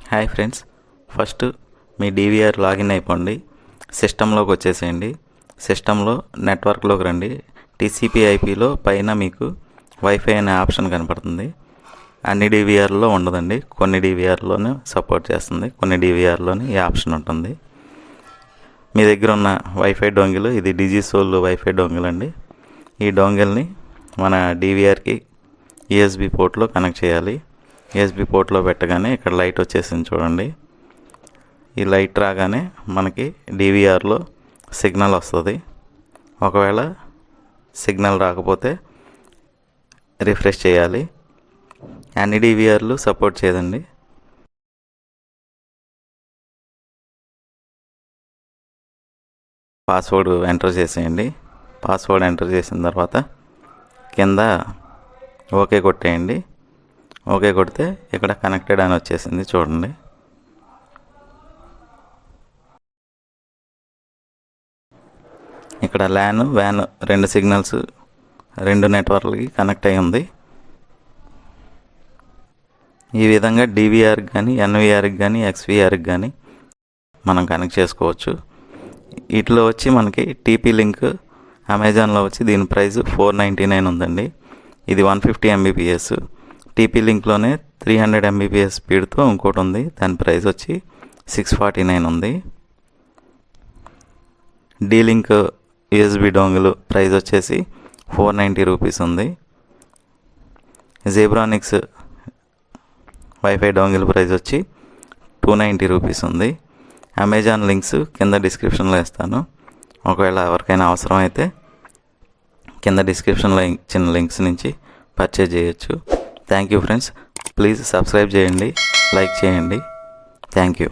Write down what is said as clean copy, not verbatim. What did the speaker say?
Hi friends, first మీ DVR login అయిపోండి. సిస్టంలోకి వచ్చేసేయండి. సిస్టంలో నెట్వర్క్లోకి రండి. TCP/IPలో పైన మీకు వైఫై అనే ఆప్షన్ కనపడుతుంది. అన్ని DVRలో ఉండదండి, కొన్ని DVRలోనే సపోర్ట్ చేస్తుంది, కొన్ని DVRలోనే ఈ ఆప్షన్ ఉంటుంది. మీ దగ్గర ఉన్న వైఫై డోంగిల్, ఇది డిజిసోల్ వైఫై డోంగిల్ అండి. ఈ డోంగిల్ని మన DVRకి USB పోర్ట్లో కనెక్ట్ చేయాలి. USB పోర్ట్లో పెట్టగానే ఇక్కడ లైట్ వచ్చేసింది చూడండి. ఈ లైట్ రాగానే మనకి DVRలో సిగ్నల్ వస్తుంది. ఒకవేళ సిగ్నల్ రాకపోతే రిఫ్రెష్ చేయాలి. అన్ని DVRలు సపోర్ట్ చేయదండి. పాస్వర్డ్ ఎంటర్ చేసేయండి. పాస్వర్డ్ ఎంటర్ చేసిన తర్వాత కింద ఓకే కొట్టేయండి. ఓకే కొడితే ఇక్కడ కనెక్టెడ్ అని వచ్చేసింది చూడండి. ఇక్కడ LAN, WAN రెండు సిగ్నల్స్ రెండు నెట్వర్క్లకి కనెక్ట్ అయి ఉంది. ఈ విధంగా DVRకి కానీ, NVRకి కానీ, XVRకి కానీ మనం కనెక్ట్ చేసుకోవచ్చు. వీటిలో వచ్చి మనకి TP లింక్ అమెజాన్లో వచ్చి దీని ప్రైస్ $499 ఉందండి. ఇది 150 Mbps. TP లింక్లోనే 300 Mbps స్పీడ్తో ఇంకోటి ఉంది, దాని ప్రైస్ వచ్చి $649 ఉంది. D-లింక్ USB డోంగిల్ ప్రైస్ వచ్చేసి $490 ఉంది. జెబ్రానిక్స్ వైఫై డోంగిల్ ప్రైస్ వచ్చి $290 ఉంది. అమెజాన్ లింక్స్ కింద డిస్క్రిప్షన్లో ఇస్తాను. ఒకవేళ ఎవరికైనా అవసరం అయితే కింద డిస్క్రిప్షన్లో ఇచ్చిన లింక్స్ నుంచి పర్చేజ్ చేయొచ్చు. Thank you friends. Please subscribe చేయండి, లైక్ చేయండి. Thank you.